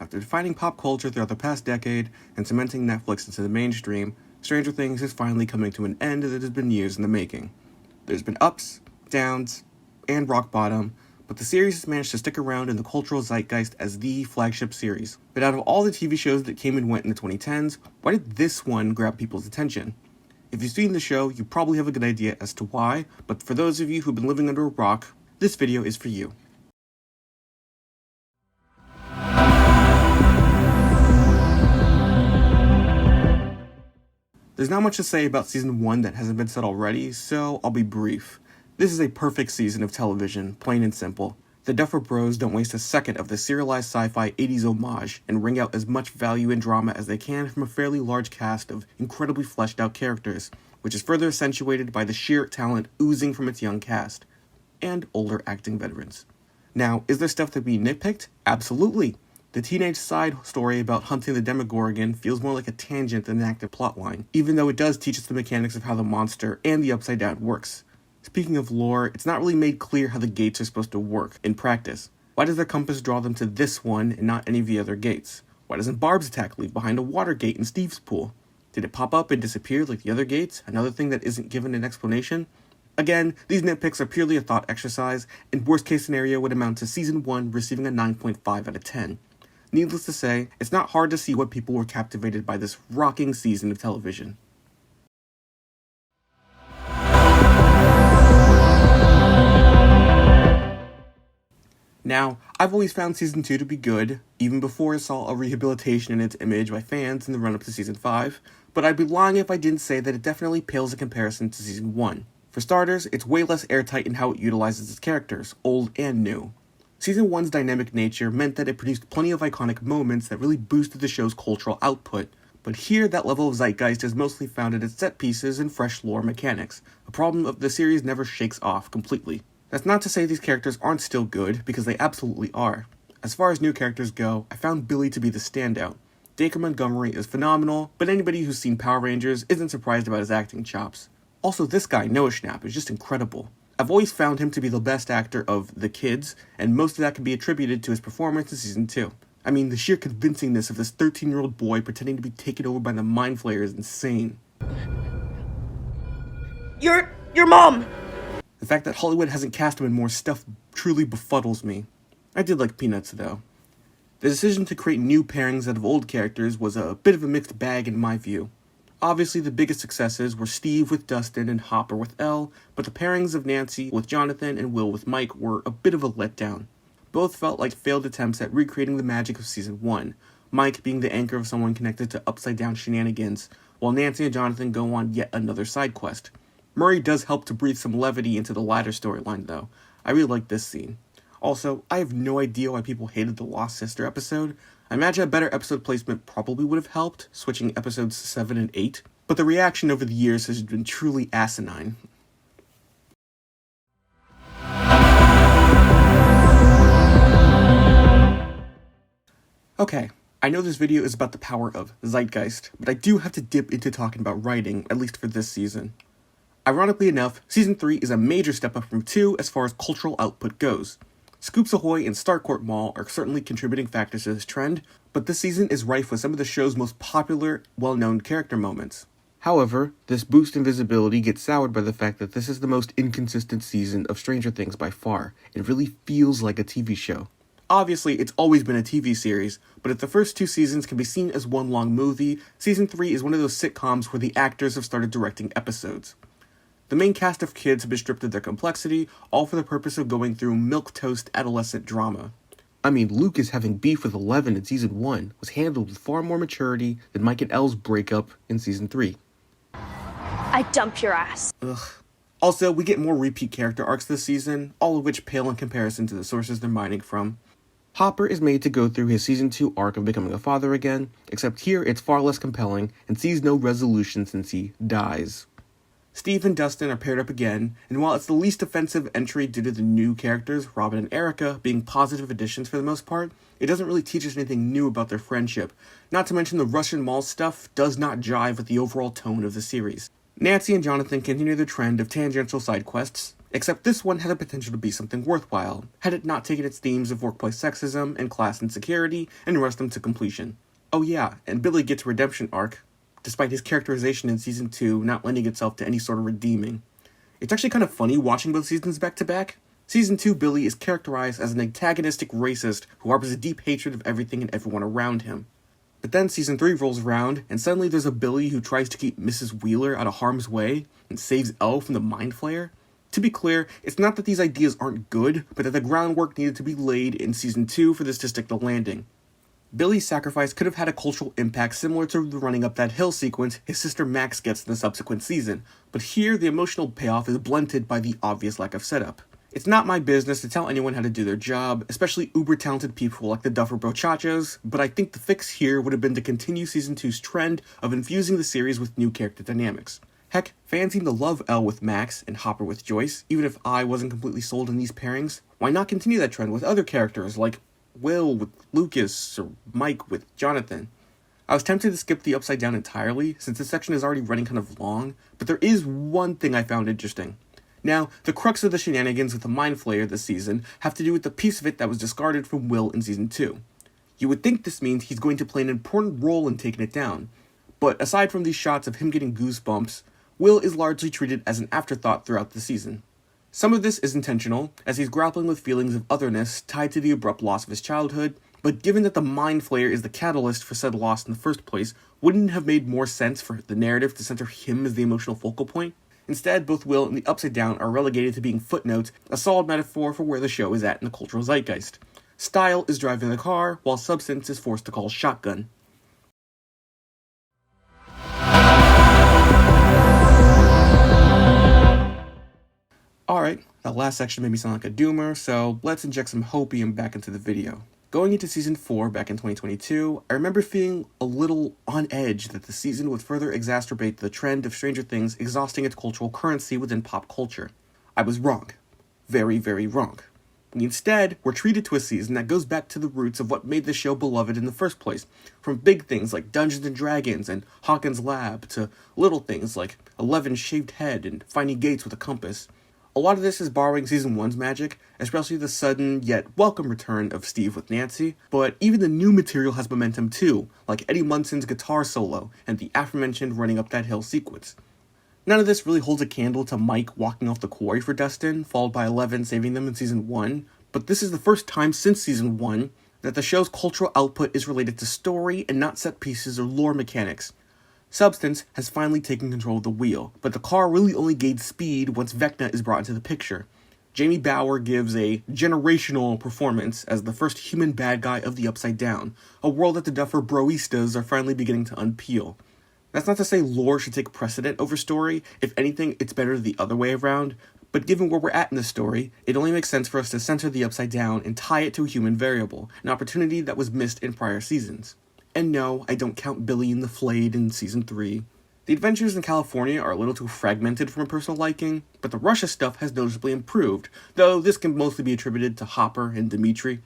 After defining pop culture throughout the past decade and cementing Netflix into the mainstream, Stranger Things is finally coming to an end that has been years in the making. There's been ups, downs, and rock bottom, but the series has managed to stick around in the cultural zeitgeist as the flagship series. But out of all the TV shows that came and went in the 2010s, why did this one grab people's attention? If you've seen the show, you probably have a good idea as to why, but for those of you who've been living under a rock, this video is for you. There's not much to say about Season 1 that hasn't been said already, so I'll be brief. This is a perfect season of television, plain and simple. The Duffer Bros don't waste a second of the serialized sci-fi 80s homage and wring out as much value and drama as they can from a fairly large cast of incredibly fleshed out characters, which is further accentuated by the sheer talent oozing from its young cast, and older acting veterans. Now, is there stuff to be nitpicked? Absolutely. The teenage side story about hunting the Demogorgon feels more like a tangent than an active plotline, even though it does teach us the mechanics of how the monster and the Upside Down works. Speaking of lore, it's not really made clear how the gates are supposed to work in practice. Why does their compass draw them to this one and not any of the other gates? Why doesn't Barb's attack leave behind a water gate in Steve's pool? Did it pop up and disappear like the other gates? Another thing that isn't given an explanation? Again, these nitpicks are purely a thought exercise, and worst case scenario would amount to Season 1 receiving a 9.5 out of 10. Needless to say, it's not hard to see what people were captivated by this rocking season of television. Now, I've always found Season 2 to be good, even before I saw a rehabilitation in its image by fans in the run-up to Season 5, but I'd be lying if I didn't say that it definitely pales in comparison to Season 1. For starters, it's way less airtight in how it utilizes its characters, old and new. Season 1's dynamic nature meant that it produced plenty of iconic moments that really boosted the show's cultural output, but here that level of zeitgeist is mostly found in its set pieces and fresh lore mechanics, a problem that the series never shakes off completely. That's not to say these characters aren't still good, because they absolutely are. As far as new characters go, I found Billy to be the standout. Dacre Montgomery is phenomenal, but anybody who's seen Power Rangers isn't surprised about his acting chops. Also, this guy, Noah Schnapp, is just incredible. I've always found him to be the best actor of the kids, and most of that can be attributed to his performance in Season 2. I mean, the sheer convincingness of this 13-year-old boy pretending to be taken over by the Mind Flayer is insane. Your mom! The fact that Hollywood hasn't cast him in more stuff truly befuddles me. I did like Peanuts, though. The decision to create new pairings out of old characters was a bit of a mixed bag in my view. Obviously, the biggest successes were Steve with Dustin and Hopper with Elle, but the pairings of Nancy with Jonathan and Will with Mike were a bit of a letdown. Both felt like failed attempts at recreating the magic of Season 1, Mike being the anchor of someone connected to upside-down shenanigans, while Nancy and Jonathan go on yet another side quest. Murray does help to breathe some levity into the latter storyline, though. I really like this scene. Also, I have no idea why people hated the Lost Sister episode. I imagine a better episode placement probably would have helped, switching episodes 7 and 8, but the reaction over the years has been truly asinine. Okay, I know this video is about the power of Zeitgeist, but I do have to dip into talking about writing, at least for this season. Ironically enough, Season 3 is a major step up from 2 as far as cultural output goes. Scoops Ahoy and Starcourt Mall are certainly contributing factors to this trend, but this season is rife with some of the show's most popular, well-known character moments. However, this boost in visibility gets soured by the fact that this is the most inconsistent season of Stranger Things by far. It really feels like a TV show. Obviously, it's always been a TV series, but if the first 2 seasons can be seen as one long movie, Season 3 is one of those sitcoms where the actors have started directing episodes. The main cast of kids have been stripped of their complexity, all for the purpose of going through milquetoast adolescent drama. I mean, Lucas having beef with Eleven in Season 1 was handled with far more maturity than Mike and Elle's breakup in Season 3. I dump your ass. Ugh. Also, we get more repeat character arcs this season, all of which pale in comparison to the sources they're mining from. Hopper is made to go through his Season 2 arc of becoming a father again, except here it's far less compelling and sees no resolution since he dies. Steve and Dustin are paired up again, and while it's the least offensive entry due to the new characters, Robin and Erica, being positive additions for the most part, it doesn't really teach us anything new about their friendship. Not to mention the Russian mall stuff does not jive with the overall tone of the series. Nancy and Jonathan continue their trend of tangential side quests, Except this one had the potential to be something worthwhile, had it not taken its themes of workplace sexism and class insecurity and rushed them to completion. Oh yeah, and Billy gets a redemption arc, despite his characterization in Season 2 not lending itself to any sort of redeeming. It's actually kind of funny watching both seasons back to back. Season 2 Billy is characterized as an antagonistic racist who harbors a deep hatred of everything and everyone around him. But then Season 3 rolls around, and suddenly there's a Billy who tries to keep Mrs. Wheeler out of harm's way and saves Elle from the Mind Flayer. To be clear, it's not that these ideas aren't good, but that the groundwork needed to be laid in Season 2 for this to stick the landing. Billy's sacrifice could have had a cultural impact similar to the running up that hill sequence his sister Max gets in the subsequent season, but here the emotional payoff is blunted by the obvious lack of setup. It's not my business to tell anyone how to do their job, especially uber-talented people like the Duffer Brochachos, but I think the fix here would have been to continue Season 2's trend of infusing the series with new character dynamics. Heck, fans seem to love Elle with Max and Hopper with Joyce, even if I wasn't completely sold on these pairings. Why not continue that trend with other characters like Will with Lucas or Mike with Jonathan? I was tempted to skip the Upside Down entirely, since this section is already running kind of long, but there is one thing I found interesting. Now, the crux of the shenanigans with the Mind Flayer this season have to do with the piece of it that was discarded from Will in Season 2. You would think this means he's going to play an important role in taking it down, but aside from these shots of him getting goosebumps, Will is largely treated as an afterthought throughout the season. Some of this is intentional, as he's grappling with feelings of otherness tied to the abrupt loss of his childhood, but given that the Mind Flayer is the catalyst for said loss in the first place, wouldn't it have made more sense for the narrative to center him as the emotional focal point? Instead, both Will and the Upside Down are relegated to being footnotes, a solid metaphor for where the show is at in the cultural zeitgeist. Style is driving the car, while substance is forced to call shotgun. Alright, that last section made me sound like a doomer, so let's inject some hopium back into the video. Going into Season 4 back in 2022, I remember feeling a little on edge that the season would further exacerbate the trend of Stranger Things exhausting its cultural currency within pop culture. I was wrong. Very, very wrong. Instead, we're treated to a season that goes back to the roots of what made the show beloved in the first place, from big things like Dungeons & Dragons and Hawkins Lab to little things like Eleven's shaved head and finding gates with a compass. A lot of this is borrowing Season 1's magic, especially the sudden yet welcome return of Steve with Nancy, but even the new material has momentum too, like Eddie Munson's guitar solo and the aforementioned running up that hill sequence. None of this really holds a candle to Mike walking off the quarry for Dustin, followed by Eleven saving them in Season 1, but this is the first time since Season 1 that the show's cultural output is related to story and not set pieces or lore mechanics. Substance has finally taken control of the wheel, but the car really only gains speed once Vecna is brought into the picture. Jamie Bauer gives a generational performance as the first human bad guy of the Upside Down, a world that the Duffer Broistas are finally beginning to unpeel. That's not to say lore should take precedent over story, if anything it's better the other way around, but given where we're at in the story, it only makes sense for us to center the Upside Down and tie it to a human variable, an opportunity that was missed in prior seasons. And no, I don't count Billy and the Flayed in Season 3. The adventures in California are a little too fragmented for my personal liking, but the Russia stuff has noticeably improved, though this can mostly be attributed to Hopper and Dimitri.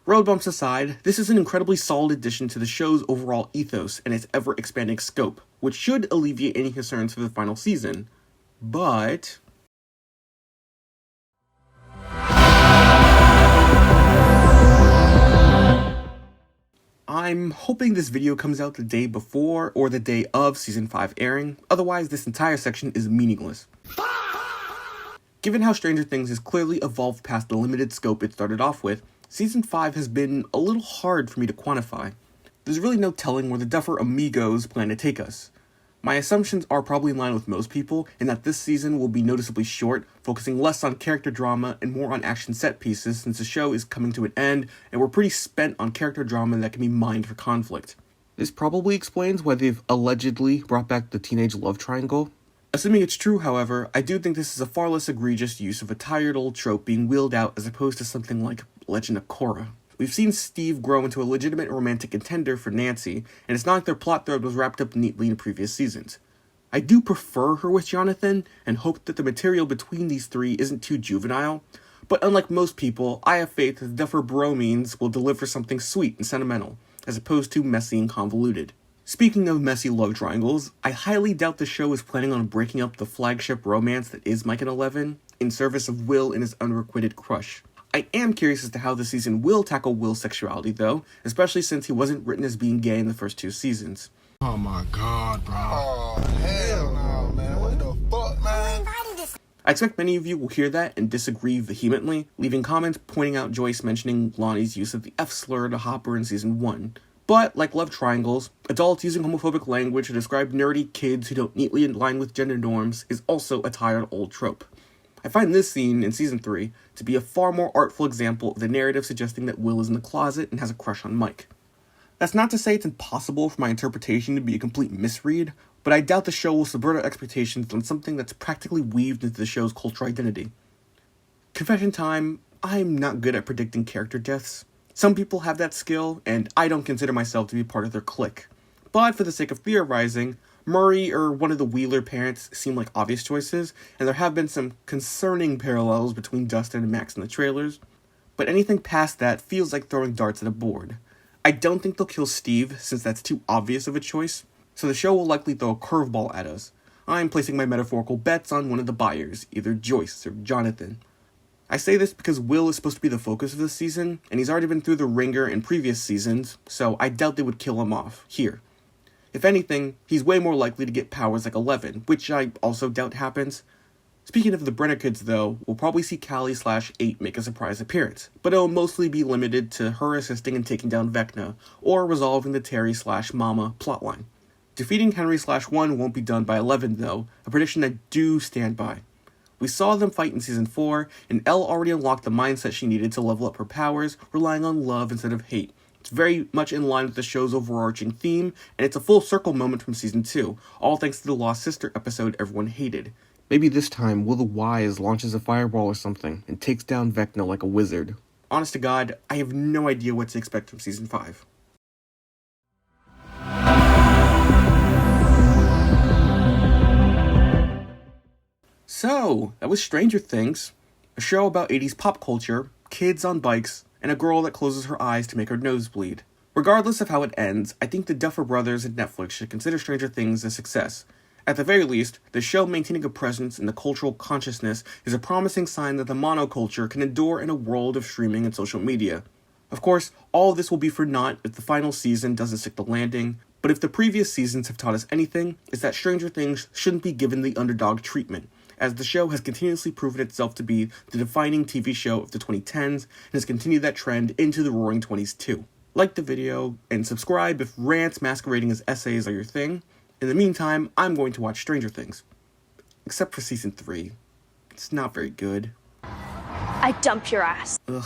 Road bumps aside, this is an incredibly solid addition to the show's overall ethos and its ever-expanding scope, which should alleviate any concerns for the final season. But I'm hoping this video comes out the day before or the day of Season 5 airing, otherwise this entire section is meaningless. Given how Stranger Things has clearly evolved past the limited scope it started off with, Season 5 has been a little hard for me to quantify. There's really no telling where the Duffer Amigos plan to take us. My assumptions are probably in line with most people, in that this season will be noticeably short, focusing less on character drama and more on action set pieces since the show is coming to an end and we're pretty spent on character drama that can be mined for conflict. This probably explains why they've allegedly brought back the teenage love triangle. Assuming it's true, however, I do think this is a far less egregious use of a tired old trope being wheeled out as opposed to something like Legend of Korra. We've seen Steve grow into a legitimate romantic contender for Nancy, and it's not like their plot thread was wrapped up neatly in previous seasons. I do prefer her with Jonathan, and hope that the material between these three isn't too juvenile, but unlike most people, I have faith that the Duffer Bromines will deliver something sweet and sentimental, as opposed to messy and convoluted. Speaking of messy love triangles, I highly doubt the show is planning on breaking up the flagship romance that is Mike and Eleven in service of Will and his unrequited crush. I am curious as to how the season will tackle Will's sexuality though, especially since he wasn't written as being gay in the first 2 seasons. Oh my god, bro. Oh, hell no, man. What the fuck, man? I expect many of you will hear that and disagree vehemently, leaving comments pointing out Joyce mentioning Lonnie's use of the F slur to Hopper in season 1. But, like love triangles, adults using homophobic language to describe nerdy kids who don't neatly align with gender norms is also a tired old trope. I find this scene in season 3 to be a far more artful example of the narrative suggesting that Will is in the closet and has a crush on Mike. That's not to say it's impossible for my interpretation to be a complete misread, but I doubt the show will subvert our expectations on something that's practically weaved into the show's cultural identity. Confession time, I'm not good at predicting character deaths. Some people have that skill, and I don't consider myself to be part of their clique. But for the sake of theorizing, Murray or one of the Wheeler parents seem like obvious choices, and there have been some concerning parallels between Dustin and Max in the trailers, but anything past that feels like throwing darts at a board. I don't think they'll kill Steve, since that's too obvious of a choice, so the show will likely throw a curveball at us. I'm placing my metaphorical bets on one of the buyers, either Joyce or Jonathan. I say this because Will is supposed to be the focus of this season, and he's already been through the ringer in previous seasons, so I doubt they would kill him off here. If anything, he's way more likely to get powers like 11, which I also doubt happens. Speaking of the Brenner kids though, we'll probably see Callie/8 make a surprise appearance, but it'll mostly be limited to her assisting in taking down Vecna, or resolving the Terry/Mama plotline. Defeating Henry/1 won't be done by 11 though, a prediction I do stand by. We saw them fight in season 4, and Elle already unlocked the mindset she needed to level up her powers, relying on love instead of hate. It's very much in line with the show's overarching theme, and it's a full circle moment from season 2, all thanks to the Lost Sister episode everyone hated. Maybe this time Will the Wise launches a fireball or something, and takes down Vecna like a wizard. Honest to God, I have no idea what to expect from season 5. So, that was Stranger Things, a show about 80s pop culture, kids on bikes, and a girl that closes her eyes to make her nose bleed. Regardless of how it ends, I think the Duffer Brothers and Netflix should consider Stranger Things a success. At the very least, the show maintaining a presence in the cultural consciousness is a promising sign that the monoculture can endure in a world of streaming and social media. Of course, all of this will be for naught if the final season doesn't stick the landing, but if the previous seasons have taught us anything, it's that Stranger Things shouldn't be given the underdog treatment, as the show has continuously proven itself to be the defining TV show of the 2010s and has continued that trend into the roaring 20s too. Like the video, and subscribe if rants masquerading as essays are your thing. In the meantime, I'm going to watch Stranger Things. Except for season 3. It's not very good. I dump your ass. Ugh.